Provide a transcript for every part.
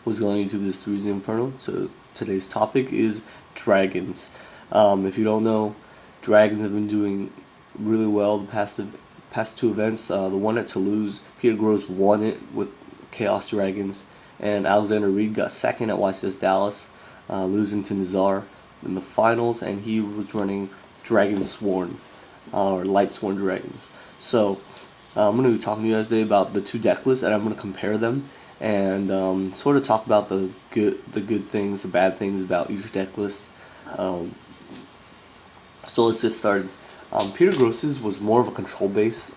What's going on YouTube? This is 3zinferno. So today's topic is dragons. If you don't know, dragons have been doing really well the past two events. The one at Toulouse, Peter Gross won it with Chaos Dragons, and Alexander Reed got second at YCS Dallas, losing to Nazar in the finals, and he was running Dragon Sworn, or Light Sworn Dragons. So I'm going to be talking to you guys today about the two deck lists, and I'm going to compare them and sort of talk about the good things, the bad things about each deck list. So let's get started. Peter Gross's was more of a control base.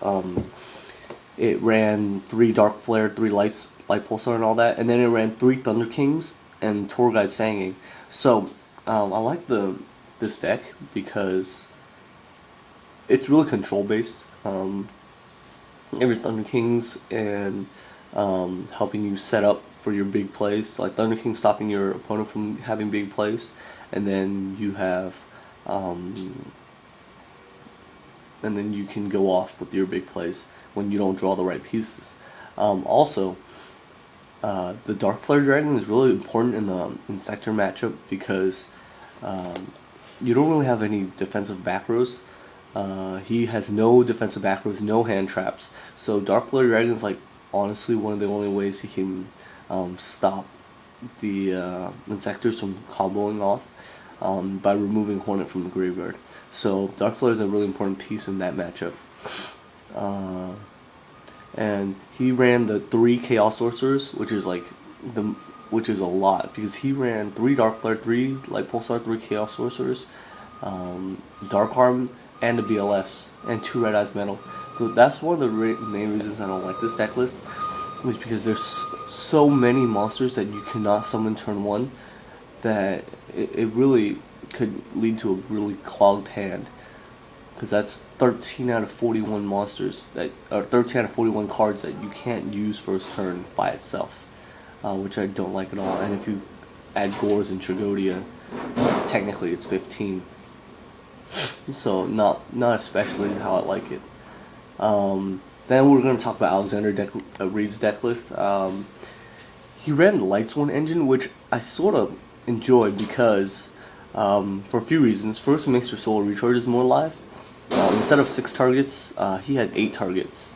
It ran 3 Dark Flare, 3 Light Pulsar and all that, and then it ran 3 Thunder Kings and Tour Guide Tsang. So I like this deck because it's really control based. Every Thunder Kings and helping you set up for your big plays, like Thunder King stopping your opponent from having big plays, and then you have and then you can go off with your big plays when you don't draw the right pieces. Also, the Dark Flare Dragon is really important in the Insector matchup because you don't really have any defensive back rows. He has no defensive back rows, no hand traps. So Dark Flare Dragon is like honestly one of the only ways he can stop the Insectors from comboing off by removing Hornet from the graveyard. So Dark Flare is a really important piece in that matchup. And he ran the 3 Chaos Sorcerers, which is a lot because he ran 3 Dark Flare, 3 Light Pulsar, 3 Chaos Sorcerers, Dark Arm, and a BLS, and 2 Red Eyes Metal. So that's one of the main reasons I don't like this deck list, is because there's so many monsters that you cannot summon turn 1 that it really could lead to a really clogged hand. Because that's 13 out of 41 monsters or 13 out of 41 cards that you can't use first turn by itself, which I don't like at all. And if you add Gores and Tragodia, technically it's 15. So not especially how I like it. Then we're going to talk about Alexander Reed's deck list. He ran the Light Sworn engine, which I sort of enjoyed because for a few reasons. First, it makes your soul recharges more alive. Instead of 6 targets, he had 8 targets.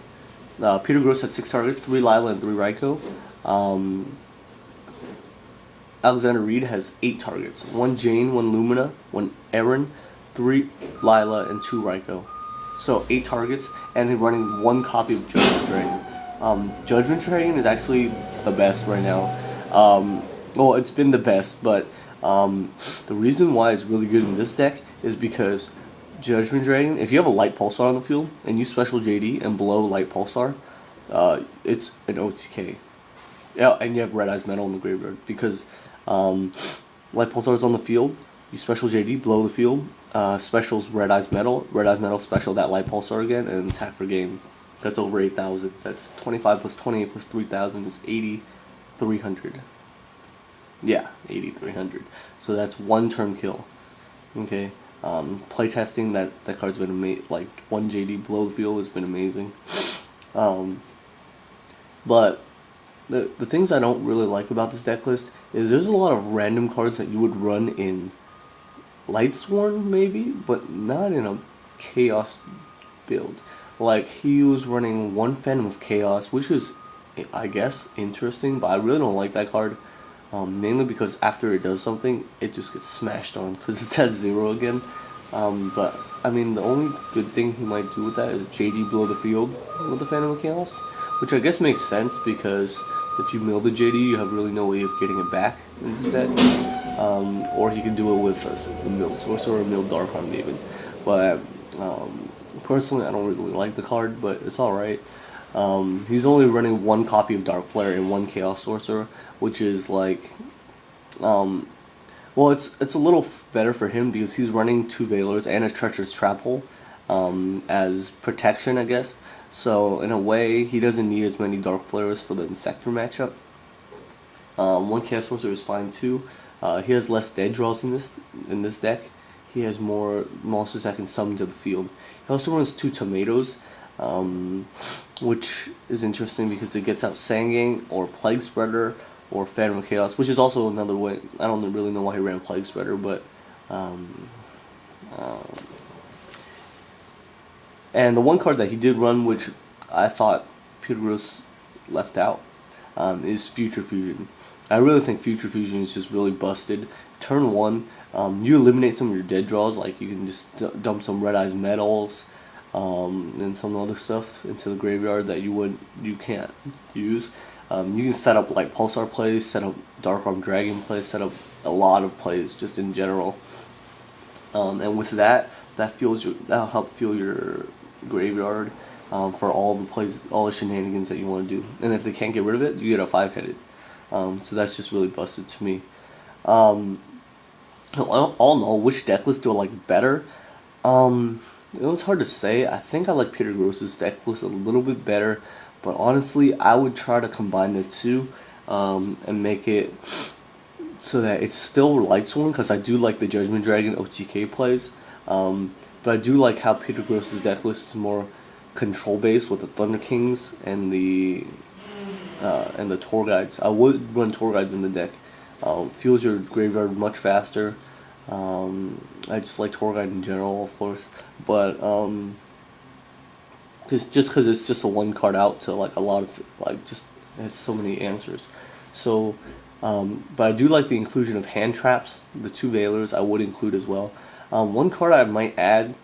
Peter Gross had 6 targets, 3 Lila and 3 Raikou. Alexander Reed has 8 targets. 1 Jane, 1 Lumina, 1 Aaron, 3 Lila, and 2 Raikou. So 8 targets, and he's running 1 copy of Judgment Dragon. Judgment Dragon is actually the best right now. Well, it's been the best, but the reason why it's really good in this deck is because Judgment Dragon, if you have a Light Pulsar on the field and you special JD and below Light Pulsar, it's an OTK. Yeah, and you have Red Eyes Metal in the graveyard because Light Pulsar is on the field. You special JD below the field. Specials Red Eyes Metal special that Light Pulsar again, and attack for game. That's over 8,000. That's 25 plus 28 plus 3,000 is 8,300. Yeah, 8,300. So that's 1 turn kill. Okay. Playtesting that card's been amazing. Like 1 JD below the field has been amazing. But the things I don't really like about this deck list is there's a lot of random cards that you would run in Light Sworn maybe, but not in a Chaos build. Like he was running 1 Phantom of Chaos, which is I guess interesting, but I really don't like that card. Mainly because after it does something, it just gets smashed on because it's at 0 again. But I mean, the only good thing he might do with that is JD below the field with the Phantom of Chaos, which I guess makes sense because if you mill the JD, you have really no way of getting it back instead. Or he can do it with a milled Sorcerer or milled Dark Arm even. But personally, I don't really like the card, but it's alright. He's only running 1 copy of Dark Flare and 1 Chaos Sorcerer, which is like, well, it's a little better for him because he's running 2 Veilers and a Treacherous Trap Hole as protection, I guess. So in a way, he doesn't need as many Dark Flares for the Insector matchup. 1 Chaos Sorcerer is fine too. He has less dead draws in this deck. He has more monsters that can summon to the field. He also runs 2 Tomatoes, which is interesting because it gets out Tsang or Plague Spreader or Phantom of Chaos, which is also another way. I don't really know why he ran Plague Spreader, but and the one card that he did run, which I thought Peter Gross left out, is Future Fusion. I really think Future Fusion is just really busted. Turn 1, you eliminate some of your dead draws, like you can just dump some Red Eyes Metals, and some other stuff into the graveyard that you can't use. You can set up like Pulsar plays, set up Dark Arm Dragon plays, set up a lot of plays just in general. And with that'll help fuel your graveyard for all the plays, all the shenanigans that you want to do. And if they can't get rid of it, you get a 5-headed. So that's just really busted to me. All in all, which decklist do I like better? It's hard to say. I think I like Peter Gross's decklist a little bit better, but honestly, I would try to combine the two and make it so that it's still Lightsworn, because I do like the Judgment Dragon OTK plays, but I do like how Peter Gross's decklist is more control based with the Thunder Kings and the Tour Guides. I would run Tour Guides in the deck. Fuels your graveyard much faster. I just like Tour Guide in general, of course, but because it's just a one card out to like a lot of just it has so many answers. So, but I do like the inclusion of hand traps. The 2 Veilers I would include as well. One card I might add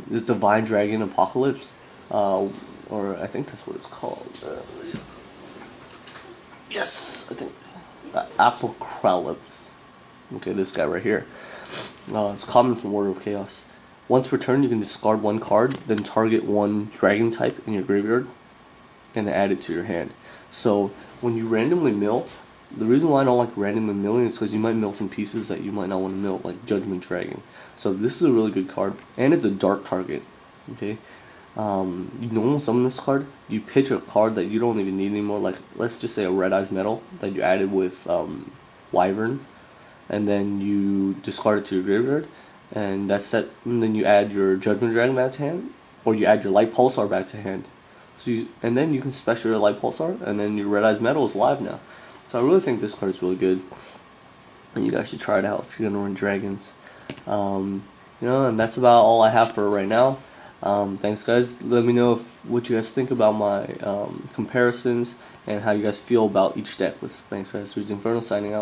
is Divine Dragon Apocalypse, or I think that's what it's called. Yes, I think Apocryph. Okay, this guy right here. It's common from Order of Chaos. Once per turn, you can discard 1 card, then target 1 dragon type in your graveyard, and add it to your hand. So when you randomly mill, the reason why I don't like randomly milling is because you might mill some pieces that you might not want to mill, like Judgment Dragon. So this is a really good card, and it's a dark target. Okay, you normal summon this card, you pitch a card that you don't even need anymore, like let's just say a Red Eyes Metal that you added with Wyvern, and then you discard it to your graveyard, and that's set. And then you add your Judgment Dragon back to hand, or you add your Light Pulsar back to hand. So and then you can special your Light Pulsar, and then your Red Eyes Metal is live now. So I really think this card is really good, and you guys should try it out if you're gonna run dragons. And that's about all I have for right now. Thanks, guys. Let me know what you guys think about my comparisons and how you guys feel about each deck list. Thanks, guys. 3zinferno signing out.